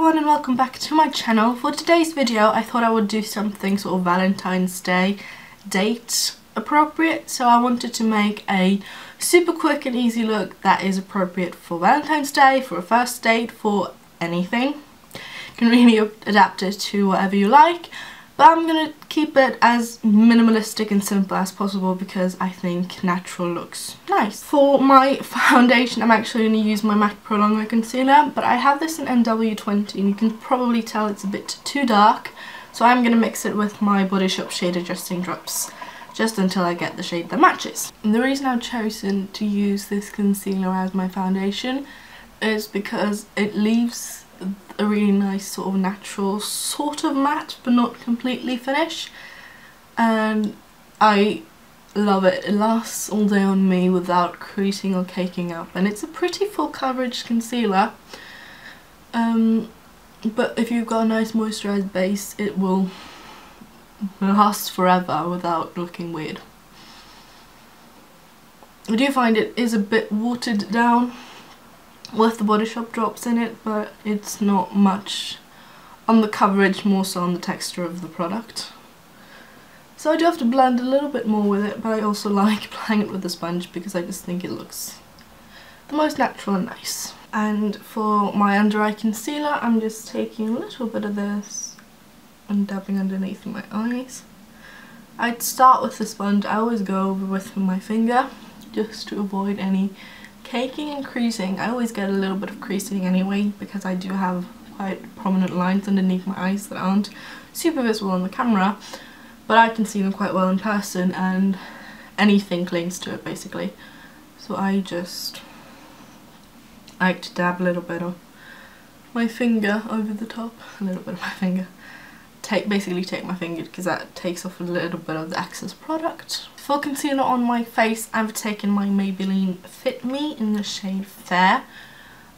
everyone and welcome back to my channel. For today's video I thought I would do something sort of Valentine's Day date appropriate. So I wanted to make a super quick and easy look that is appropriate for Valentine's Day, for a first date, for anything. You can really adapt it to whatever you like. But I'm going to keep it as minimalistic and simple as possible because I think natural looks nice. For my foundation, I'm actually going to use my MAC Pro Longwear concealer, but I have this in NW20 and you can probably tell it's a bit too dark. So I'm going to mix it with my Body Shop Shade Adjusting Drops just until I get the shade that matches. And the reason I've chosen to use this concealer as my foundation is because it leaves a really nice sort of natural sort of matte but not completely finish, and I love it. It lasts all day on me without creasing or caking up, and it's a pretty full coverage concealer, but if you've got a nice moisturised base it will last forever without looking weird. I do find it is a bit watered down with the Body Shop drops in it, but it's not much on the coverage, more so on the texture of the product. So I do have to blend a little bit more with it, but I also like applying it with a sponge because I just think it looks the most natural and nice. And for my under eye concealer, I'm just taking a little bit of this and dabbing underneath my eyes. I'd start with the sponge. I always go over with my finger just to avoid any caking and creasing. I always get a little bit of creasing anyway because I do have quite prominent lines underneath my eyes that aren't super visible on the camera, but I can see them quite well in person and anything clings to it basically. So I just like to dab a little bit of my finger over the top, basically take my finger because that takes off a little bit of the excess product. For concealer on my face, I've taken my Maybelline Fit Me in the shade Fair,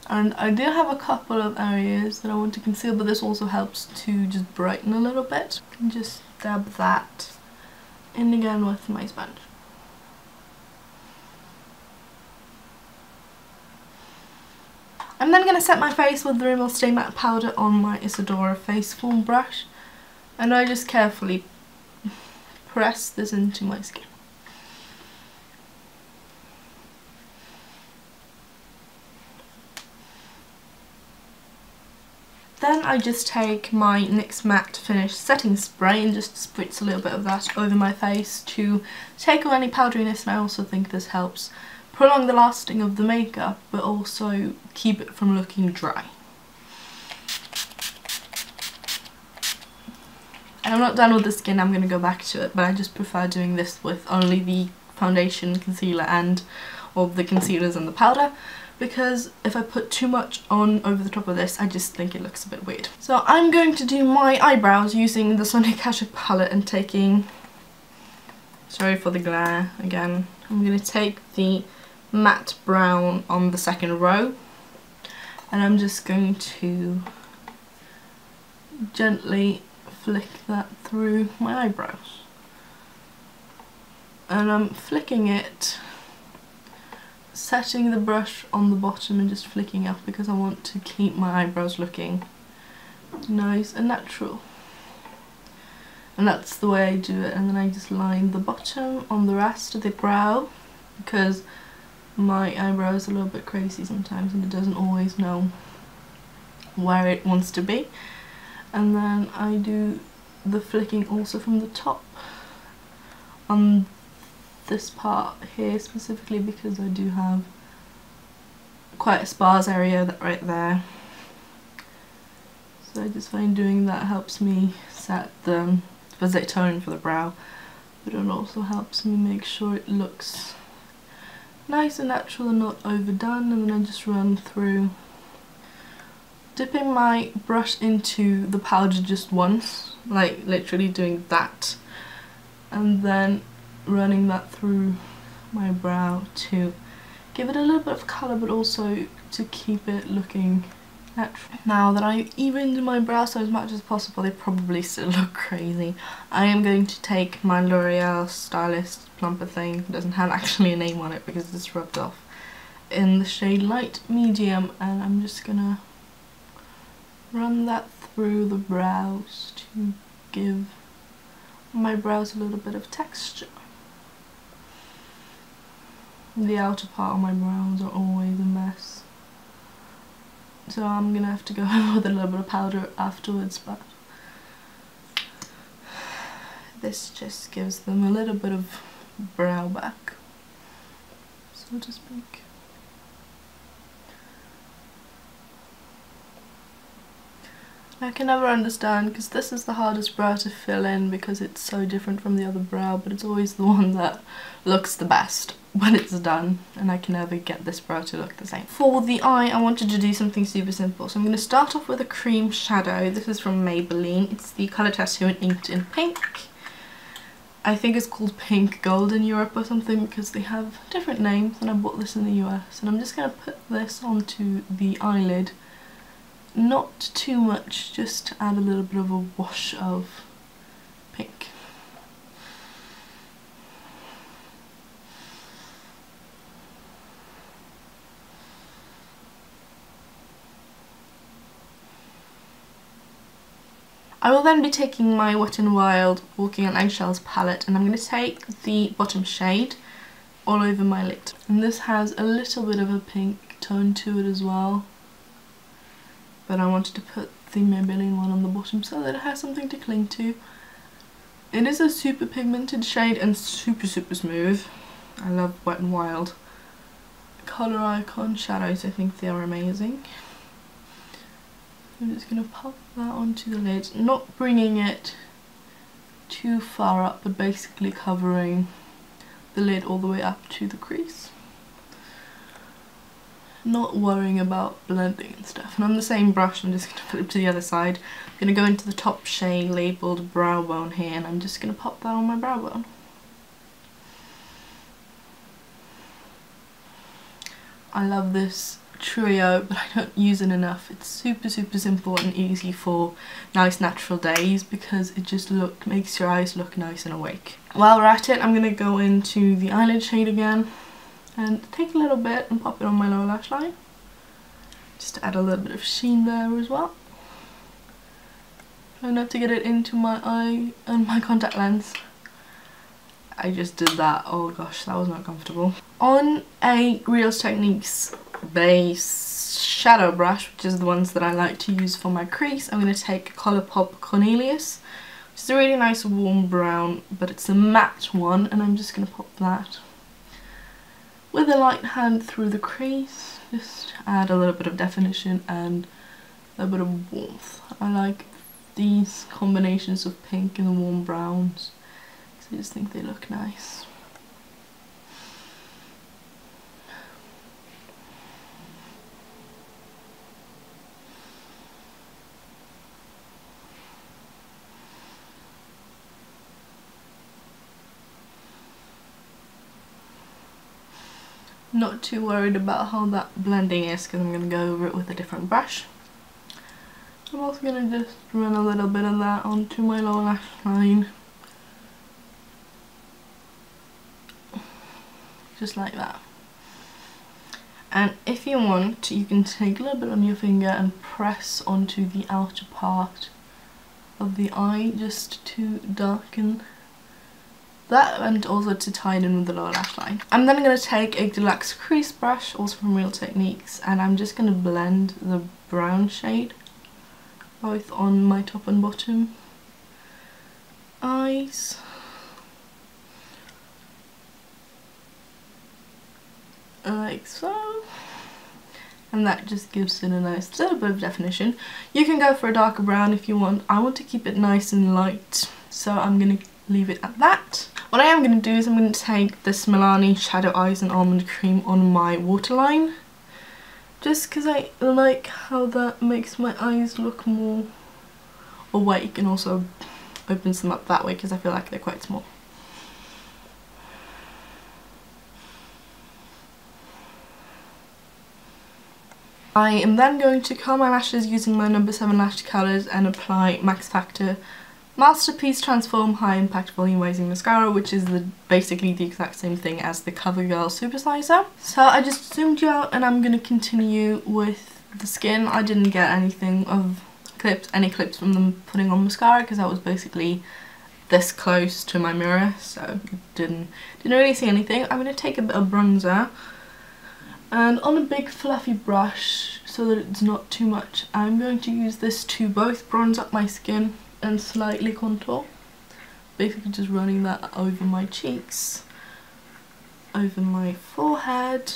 and I do have a couple of areas that I want to conceal, but this also helps to just brighten a little bit. And just dab that in again with my sponge. I'm then going to set my face with the Rimmel Stay Matte Powder on my Isadora Face Foam brush, and I just carefully press this into my skin. Then I just take my NYX Matte Finish Setting Spray and just spritz a little bit of that over my face to take away any powderiness, and I also think this helps prolong the lasting of the makeup but also keep it from looking dry. And I'm not done with the skin, I'm going to go back to it, but I just prefer doing this with only the foundation, concealer and all the concealers and the powder, because if I put too much on over the top of this I just think it looks a bit weird. So I'm going to do my eyebrows using the Sonia Kashuk palette and taking, sorry for the glare again, I'm going to take the matte brown on the second row and I'm just going to gently flick that through my eyebrows, and I'm flicking it, setting the brush on the bottom and just flicking up because I want to keep my eyebrows looking nice and natural. And that's the way I do it, and then I just line the bottom on the rest of the brow because my eyebrow is a little bit crazy sometimes and it doesn't always know where it wants to be. And then I do the flicking also from the top on this part here specifically because I do have quite a sparse area right there. So I just find doing that helps me set the specific tone for the brow, but it also helps me make sure it looks nice and natural and not overdone. And then I just run through, dipping my brush into the powder just once, like literally doing that, and then running that through my brow to give it a little bit of colour but also to keep it looking natural. Now that I've evened my brows so as much as possible, they probably still look crazy, I am going to take my Loreal Stylist Plumper thing, it doesn't have actually a name on it because it's rubbed off, in the shade Light Medium, and I'm just gonna run that through the brows to give my brows a little bit of texture. The outer part of my brows are always a mess, so I'm gonna have to go with a little bit of powder afterwards, but this just gives them a little bit of brow back, so to speak. I can never understand, because this is the hardest brow to fill in because it's so different from the other brow, but it's always the one that looks the best when it's done, and I can never get this brow to look the same. For the eye, I wanted to do something super simple, so I'm going to start off with a cream shadow. This is from Maybelline. It's the Colour Tattoo Inked in Pink. I think it's called Pink Gold in Europe or something, because they have different names, and I bought this in the US. And I'm just going to put this onto the eyelid. Not too much, just to add a little bit of a wash of pink. I will then be taking my Wet n Wild Walking on Eggshells palette, and I'm going to take the bottom shade all over my lid. And this has a little bit of a pink tone to it as well, but I wanted to put the Maybelline one on the bottom so that it has something to cling to. It is a super pigmented shade and super smooth. I love Wet n Wild Colour Icon shadows, I think they are amazing. I'm just going to pop that onto the lid, not bringing it too far up, but basically covering the lid all the way up to the crease. Not worrying about blending and stuff. And on the same brush, I'm just going to flip to the other side. I'm going to go into the top shade labelled Brow Bone here, and I'm just going to pop that on my brow bone. I love this trio, but I don't use it enough. It's super simple and easy for nice natural days because it just makes your eyes look nice and awake. While we're at it, I'm going to go into the eyelid shade again and take a little bit and pop it on my lower lash line, just to add a little bit of sheen there as well. Try not to get it into my eye and my contact lens. I just did that. Oh gosh, that was not comfortable. On a Real Techniques base shadow brush, which is the ones that I like to use for my crease, I'm going to take Colourpop Cornelious, which is a really nice warm brown, but it's a matte one, and I'm just going to pop that with a light hand through the crease, just add a little bit of definition and a bit of warmth. I like these combinations of pink and warm browns, because I just think they look nice. Not too worried about how that blending is, because I'm going to go over it with a different brush. I'm also going to just run a little bit of that onto my lower lash line. Just like that. And if you want, you can take a little bit on your finger and press onto the outer part of the eye just to darken that, and also to tie it in with the lower lash line. I'm then going to take a deluxe crease brush, also from Real Techniques, and I'm just going to blend the brown shade both on my top and bottom eyes. Like so. And that just gives it a nice little bit of definition. You can go for a darker brown if you want. I want to keep it nice and light, so I'm going to leave it at that. What I am going to do is I'm going to take this Milani Shadow Eyes and Almond Cream on my waterline, just because I like how that makes my eyes look more awake, and also opens them up that way because I feel like they're quite small. I am then going to curl my lashes using my No. 7 lash colours and apply Max Factor Masterpiece Transform High Impact Volumising Mascara, which is basically the exact same thing as the CoverGirl Supersizer. So I just zoomed you out, and I'm going to continue with the skin. I didn't get anything of any clips from them putting on mascara, because I was basically this close to my mirror, so didn't really see anything. I'm going to take a bit of bronzer, and on a big fluffy brush, so that it's not too much, I'm going to use this to both bronze up my skin and slightly contour. Basically just running that over my cheeks, over my forehead,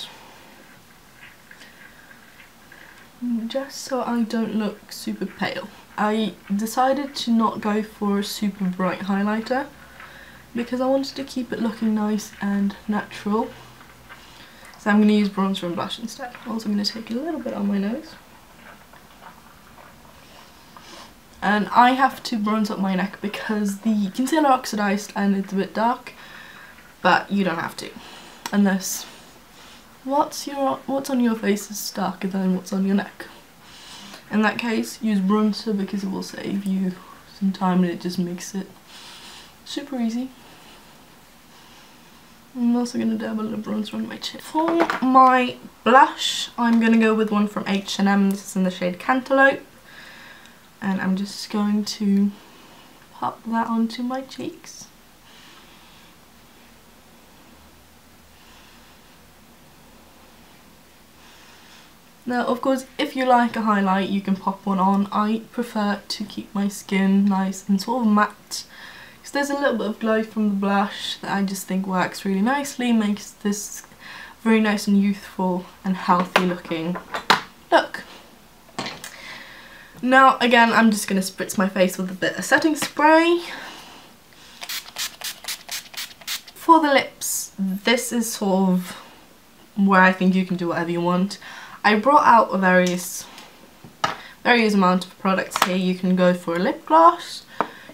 just so I don't look super pale. I decided to not go for a super bright highlighter because I wanted to keep it looking nice and natural. So I'm going to use bronzer and blush instead. Also I'm going to take a little bit on my nose. And I have to bronze up my neck because the concealer oxidized and it's a bit dark, but you don't have to. Unless what's on your face is darker than what's on your neck. In that case, use bronzer because it will save you some time and it just makes it super easy. I'm also going to dab a little bronzer on my chin. For my blush, I'm going to go with one from H&M. This is in the shade Cantaloupe. And I'm just going to pop that onto my cheeks. Now, of course, if you like a highlight, you can pop one on. I prefer to keep my skin nice and sort of matte, because there's a little bit of glow from the blush that I just think works really nicely, makes this very nice and youthful and healthy looking look. Now, again, I'm just going to spritz my face with a bit of setting spray. For the lips, this is sort of where I think you can do whatever you want. I brought out a various amount of products here. You can go for a lip gloss,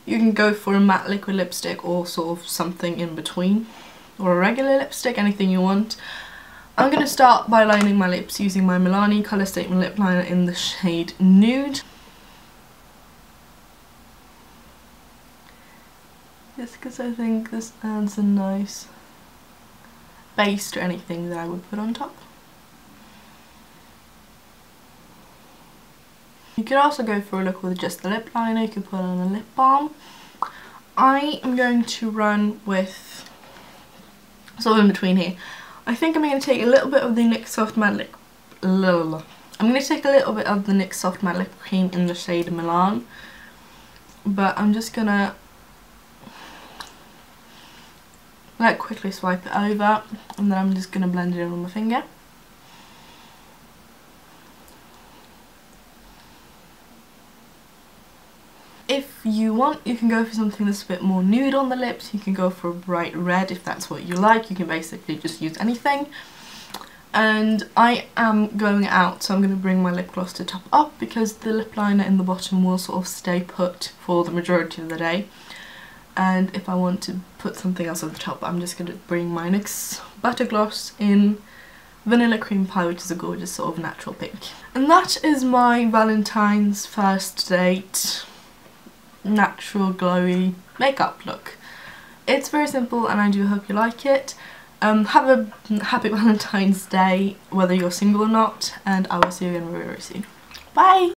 you can go for a matte liquid lipstick, or sort of something in between, or a regular lipstick, anything you want. I'm going to start by lining my lips using my Milani Colour Statement Lip Liner in the shade Nude. Just because I think this adds a nice base to anything that I would put on top. You could also go for a look with just the lip liner, you could put on a lip balm. I am going to run with, sort of in between here. I think I'm going to take a little bit of the NYX Soft Matte Lip, I'm going to take a little bit of the NYX Soft Matte Lip Cream in the shade Milan. But I'm just going to quickly swipe it over, and then I'm just going to blend it in with my finger. If you want, you can go for something that's a bit more nude on the lips. You can go for a bright red if that's what you like. You can basically just use anything. And I am going out, so I'm going to bring my lip gloss to top up because the lip liner in the bottom will sort of stay put for the majority of the day. And if I want to put something else at the top, I'm just going to bring my NYX Butter Gloss in Vanilla Cream Pie, which is a gorgeous sort of natural pink. And that is my Valentine's first date natural glowy makeup look. It's very simple and I do hope you like it. Have a happy Valentine's Day whether you're single or not, and I will see you again very, very soon. Bye!